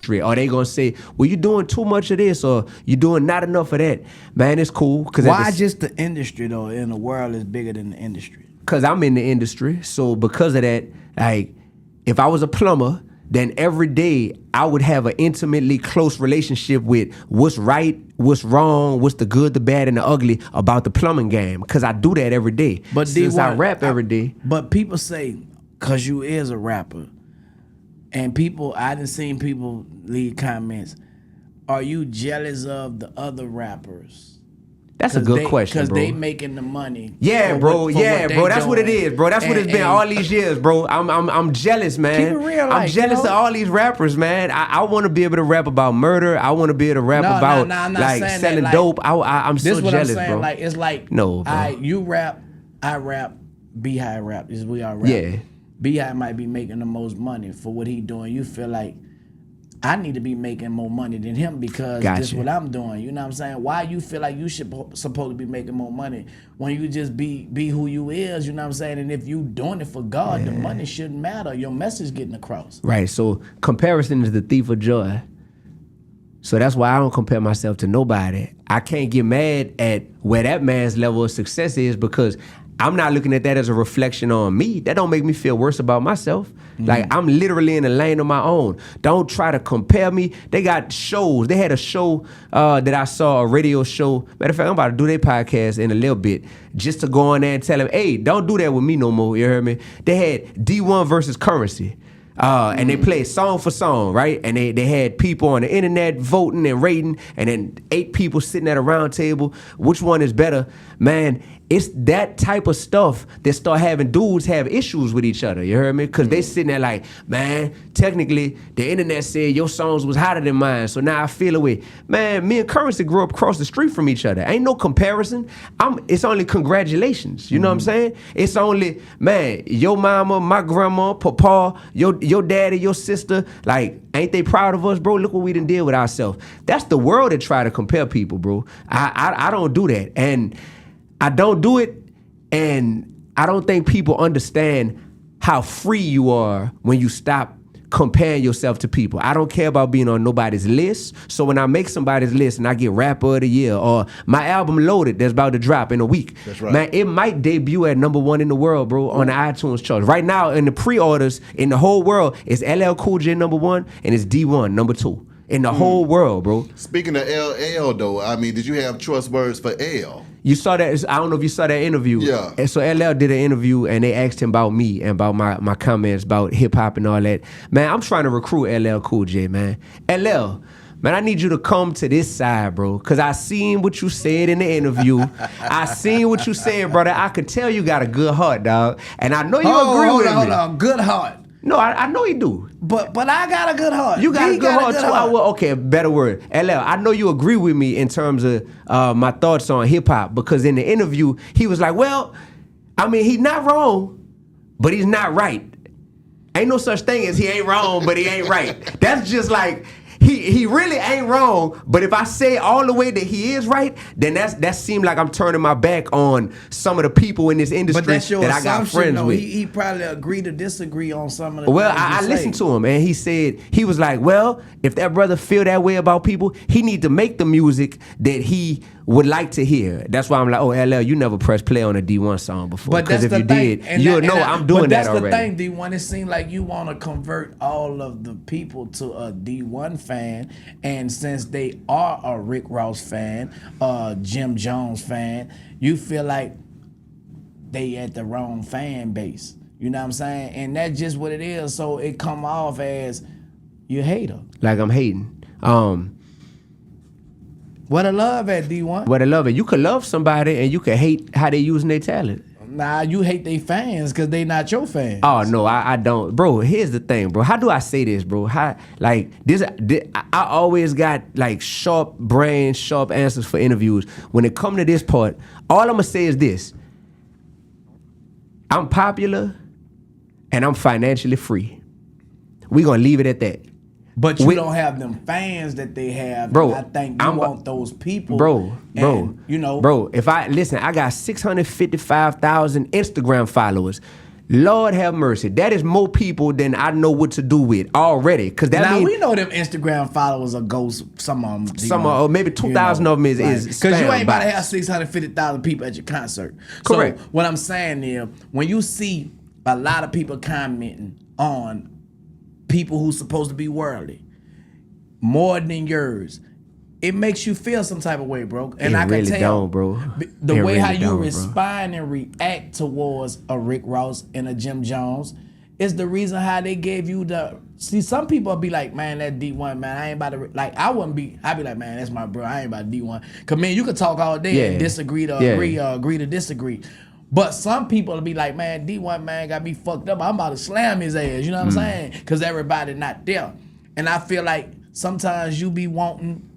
industry, or they gonna say, well, you're doing too much of this, or you're doing not enough of that. Man, it's cool. Why just the industry though? In the world is bigger than the industry. Because I'm in the industry, so because of that, like, if I was a plumber, then every day I would have an intimately close relationship with what's right, what's wrong, what's the good, the bad, and the ugly about the plumbing game. Because I do that every day. But since I rap every day. But people say, because you is a rapper, and I done seen people leave comments, are you jealous of the other rappers? That's a good question, bro. Because they making the money. Yeah, bro. That's what it is, bro. That's what it's been all these years, bro. I'm jealous, man. Keep it real, I'm jealous of all these rappers, man. I want to be able to rap about murder. I want to be able to rap about like selling dope. I'm so jealous, bro. Like it's like no, bro. You rap, I rap, Beehive rap. This is we all rap. Yeah. Beehive might be making the most money for what he doing. You feel like I need to be making more money than him because this is what I'm doing. You know what I'm saying? Why you feel like you supposed to be making more money when you just be who you is, you know what I'm saying? And if you doing it for God, the money shouldn't matter. Your message getting across. Right. So comparison is the thief of joy. So that's why I don't compare myself to nobody. I can't get mad at where that man's level of success is because I'm not looking at that as a reflection on me. That don't make me feel worse about myself. Mm-hmm. Like, I'm literally in a lane of my own. Don't try to compare me. They got shows. They had a show that I saw, a radio show. Matter of fact, I'm about to do their podcast in a little bit just to go on there and tell them, hey, don't do that with me no more. You heard me? They had Dee-1 versus Currency. And they played song for song, right? And they had people on the internet voting and rating, and then 8 people sitting at a round table. Which one is better? Man, it's that type of stuff that start having dudes have issues with each other. You heard me? Because they sitting there like, man, technically, the internet said your songs was hotter than mine, so now I feel away. Man, me and Currency grew up across the street from each other. Ain't no comparison. It's only congratulations. You know what I'm saying? It's only, man, your mama, my grandma, papa, your daddy, your sister, like, ain't they proud of us, bro? Look what we done did with ourselves. That's the world that try to compare people, bro. I don't do that. And I don't do it, and I don't think people understand how free you are when you stop comparing yourself to people. I don't care about being on nobody's list. So when I make somebody's list and I get Rapper of the Year or my album Loaded that's about to drop in a week, that's right. Man, it might debut at #1 in the world, bro, on the iTunes charts. Right now, in the pre-orders in the whole world, it's LL Cool J #1 and it's Dee-1 #2 in the whole world, bro. Speaking of LL, though, I mean, did you have choice words for L? You saw that? I don't know if you saw that interview. Yeah. And so LL did an interview, and they asked him about me and about my comments about hip hop and all that. Man, I'm trying to recruit LL Cool J, man. LL, man, I need you to come to this side, bro, because I seen what you said in the interview. I seen what you said, brother. I could tell you got a good heart, dog, and I know you agree with me. Hold on, good heart. No, I know you do. But I got a good heart. You got a good heart too. Okay, better word. LL, I know you agree with me in terms of my thoughts on hip hop, because in the interview he was like, well, I mean, he's not wrong, but he's not right. Ain't no such thing as he ain't wrong, but he ain't right. That's just like, he really ain't wrong, but if I say all the way that he is right, then that seemed like I'm turning my back on some of the people in this industry that I got friends with. He probably agree to disagree on some of the Well, I listened to him, and he said, he was like, well, if that brother feel that way about people, he need to make the music that he would like to hear. That's why I'm like, oh, LL, you never pressed play on a Dee-1 song before. Because if you did, you'll know I'm doing that already. But that's the thing, Dee-1. It seems like you want to convert all of the people to a Dee-1 fan, and since they are a Rick Ross fan, Jim Jones fan, you feel like they at the wrong fan base. You know what I'm saying? And that's just what it is. So it come off as you hater. Like I'm hating. What I love at Dee-1. What I love it. You could love somebody and you could hate how they using their talent. Nah, you hate they fans because they not your fans. Oh no, I don't, bro. Here's the thing, bro. How do I say this, bro? How, like this I always got like sharp brain, sharp answers for interviews. When it come to this part, all I'm gonna say is this: I'm popular and I'm financially free. We gonna leave it at that. But you don't have them fans that they have. Bro, I think you want those people. Bro. You know. Bro, if I got 655,000 Instagram followers. Lord have mercy. That is more people than I know what to do with already. Cause that now means we know them Instagram followers are ghosts. Some of them, some or maybe 2,000 of them is because you spam ain't about to bots. have 650,000 people at your concert. Correct. So what I'm saying is, when you see a lot of people commenting on people who's supposed to be worldly more than yours, it makes you feel some type of way, bro. And It I can really tell don't, bro. the It way really how you don't, bro. respond and react towards a Rick Ross and a Jim Jones is the reason how they gave you the. See, some people be like, man, that Dee-1, man, I ain't about to like. I'd be like, man, that's my bro. I ain't about Dee-1. Cause man, you could talk all day and disagree to agree, agree to disagree. But some people will be like, man, Dee-1, man, got me fucked up. I'm about to slam his ass. You know what I'm saying? Cause everybody not there. And I feel like sometimes you be wanting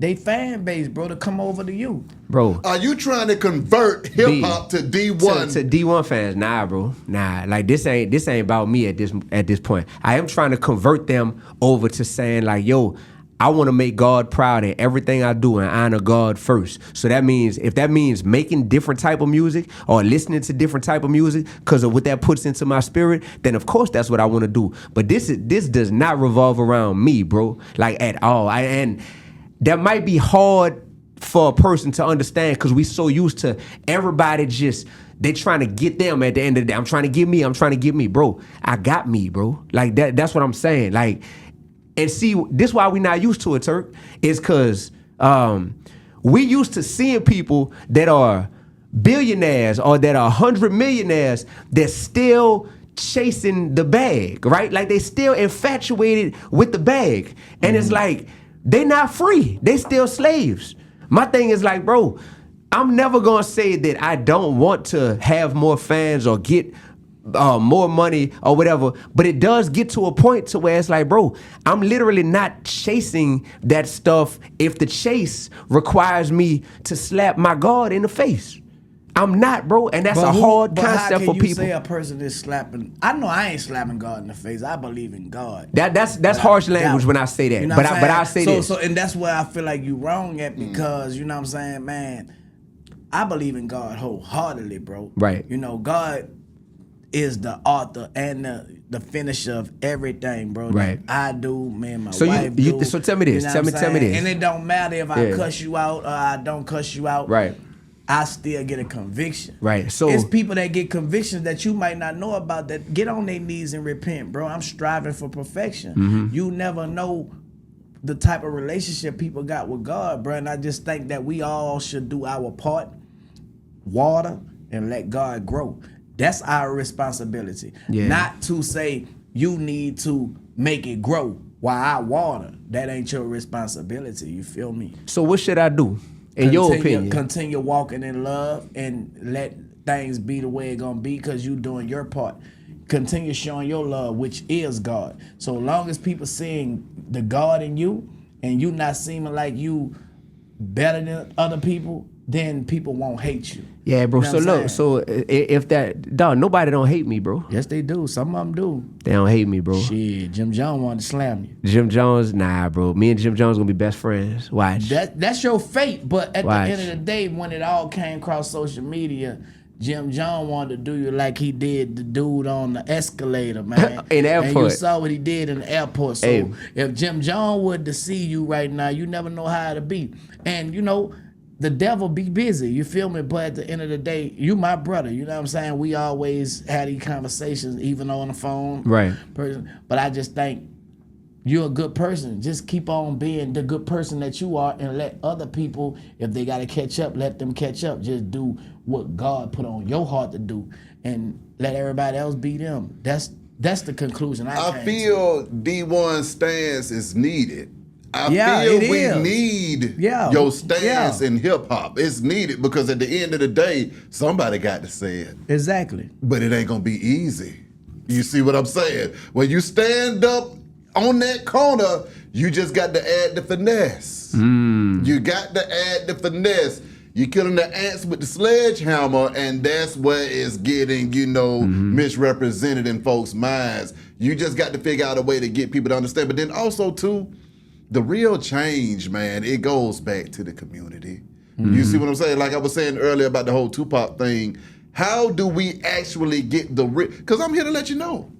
they fan base, bro, to come over to you. Bro. Are you trying to convert hip hop to D1? To D1 fans, nah, bro. Nah. Like this ain't about me at this point. I am trying to convert them over to saying like, yo, I want to make God proud in everything I do and honor God first. So that means if that means making different type of music or listening to different type of music because of what that puts into my spirit, then of course that's what I want to do. But this does not revolve around me, bro. Like at all. And that might be hard for a person to understand because we so used to everybody just they trying to get them at the end of the day. I'm trying to get me, bro. I got me, bro. Like that's what I'm saying. Like, and see, this why we not used to it, Turk, is because we used to seeing people that are billionaires or that are 100 millionaires that still chasing the bag, right? Like they still infatuated with the bag. And it's like, they not free. They still slaves. My thing is like, bro, I'm never gonna say that I don't want to have more fans or get more money or whatever, but it does get to a point to where it's like, bro, I'm literally not chasing that stuff if the chase requires me to slap my God in the face. I'm not, bro, and that's a hard concept for people. How can you say a person is slapping? I know I ain't slapping God in the face. I believe in God. That's harsh language when I say that. You know but I say this. So and that's where I feel like you wrong at because you know what I'm saying, man. I believe in God wholeheartedly, bro. Right. You know, God is the author and the finisher of everything, bro. Right. That I do, man, my wife do. So tell me this. You know Tell me this. And it don't matter if I cuss you out or I don't cuss you out. Right. I still get a conviction. Right. So it's people that get convictions that you might not know about that get on their knees and repent, bro. I'm striving for perfection. Mm-hmm. You never know the type of relationship people got with God, bro. And I just think that we all should do our part, water, and let God grow. That's our responsibility. Yeah. Not to say you need to make it grow while I water. That ain't your responsibility. You feel me? So what should I do? In your opinion, continue walking in love and let things be the way it's gonna be because you doing your part. Continue showing your love, which is God. So long as people seeing the God in you and you not seeming like you better than other people, then people won't hate you. Yeah, bro. You know So if that dog, nobody don't hate me, bro. Yes, they do. Some of them do. They don't hate me, bro. Shit, Jim Jones wanted to slam you. Jim Jones, nah, bro. Me and Jim Jones gonna be best friends. Watch. That's your fate. But at the end of the day, when it all came across social media, Jim Jones wanted to do you like he did the dude on the escalator, man. In the airport. And you saw what he did in the airport. So hey. If Jim Jones would to see you right now, you never know how it'll be. And you know, the devil be busy, you feel me? But at the end of the day, you my brother, you know what I'm saying? We always had these conversations, even on the phone. Right. But I just think you're a good person. Just keep on being the good person that you are and let other people, if they got to catch up, let them catch up. Just do what God put on your heart to do and let everybody else be them. That's the conclusion I feel D1 stance is needed. I feel we need your stance in hip hop. It's needed because at the end of the day, somebody got to say it. Exactly. But it ain't gonna be easy. You see what I'm saying? When you stand up on that corner, you just got to add the finesse. You got to add the finesse. You're killing the ants with the sledgehammer, and that's where it's getting, misrepresented in folks' minds. You just got to figure out a way to get people to understand. But then also, too, the real change, man, it goes back to the community. You see what I'm saying? Like I was saying earlier about the whole Tupac thing, How do we actually get the because I'm here to let you know.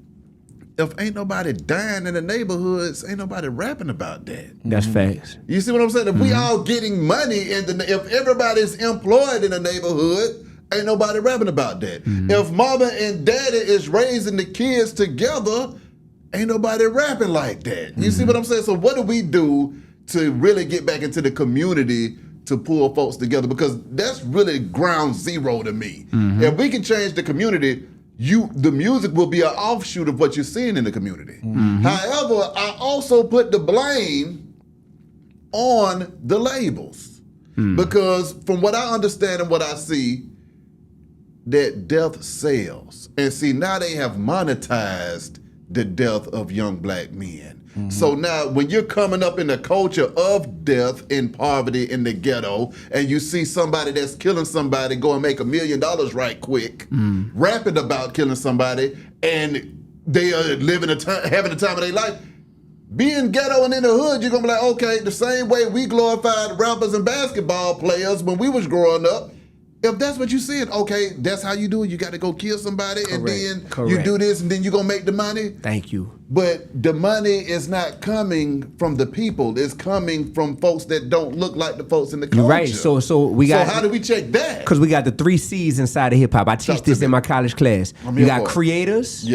If ain't nobody dying in the neighborhoods, ain't nobody rapping about that. That's facts. You see what I'm saying? If we all getting money if everybody's employed in the neighborhood, ain't nobody rapping about that. If mama and daddy is raising the kids together, ain't nobody rapping like that. You see what I'm saying? So what do we do to really get back into the community to pull folks together? Because that's really ground zero to me. If we can change the community, the music will be an offshoot of what you're seeing in the community. However, I also put the blame on the labels. Because from what I understand and what I see, that death sells. And see, now they have monetized the death of young black men. So now when you're coming up in the culture of death and poverty in the ghetto, and you see somebody that's killing somebody go and make $1 million right quick, rapping about killing somebody, and they are living having the time of their life, being ghetto and in the hood, you're gonna be like, okay, the same way we glorified rappers and basketball players when we was growing up, if that's what you said, okay, that's how you do it. You got to go kill somebody, and then you do this, and then you're going to make the money. Thank you. But the money is not coming from the people. It's coming from folks that don't look like the folks in the culture. You're right. So we got. So how do we check that? Because we got the 3 C's inside of hip hop. I teach this in my college class. You got creators,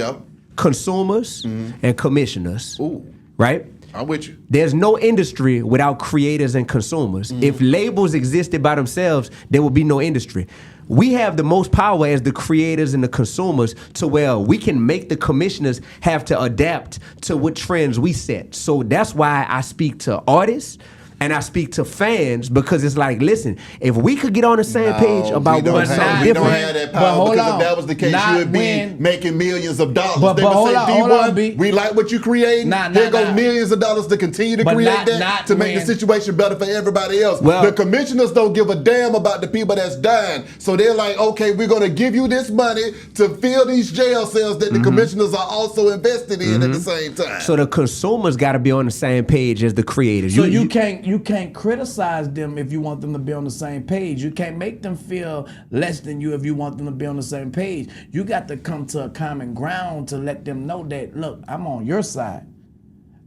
consumers, and commissioners. Ooh. Right? I'm with you. There's no industry without creators and consumers. If labels existed by themselves, there would be no industry. We have the most power as the creators and the consumers to where we can make the commissioners have to adapt to what trends we set. So that's why I speak to artists and I speak to fans, because it's like, listen, if we could get on the same page about what's something we different. don't have that power, because if that was the case, you would be making millions of dollars. They would say, Dee-1, we like what you creating. Here go millions of dollars to continue to create that to make the situation better for everybody else. Well, the commissioners don't give a damn about the people that's dying. So they're like, okay, we're going to give you this money to fill these jail cells that the commissioners are also invested in at the same time. So the consumers got to be on the same page as the creators. So you can't criticize them if you want them to be on the same page. You can't make them feel less than you if you want them to be on the same page. You got to come to a common ground to let them know that, look, I'm on your side.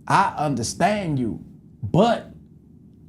I understand you, but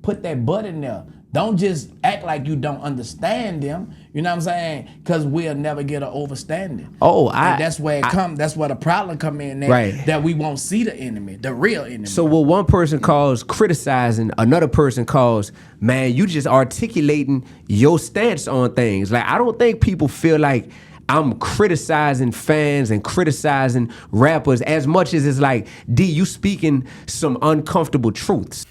put that but in there. Don't just act like you don't understand them. You know what I'm saying? Because we'll never get an overstanding. And that's where it comes. That's where the problem come in. That we won't see the enemy, the real enemy. So what one person calls criticizing, another person calls, man, you just articulating your stance on things. Like, I don't think people feel like I'm criticizing fans and criticizing rappers as much as it's like, D, you speaking some uncomfortable truths.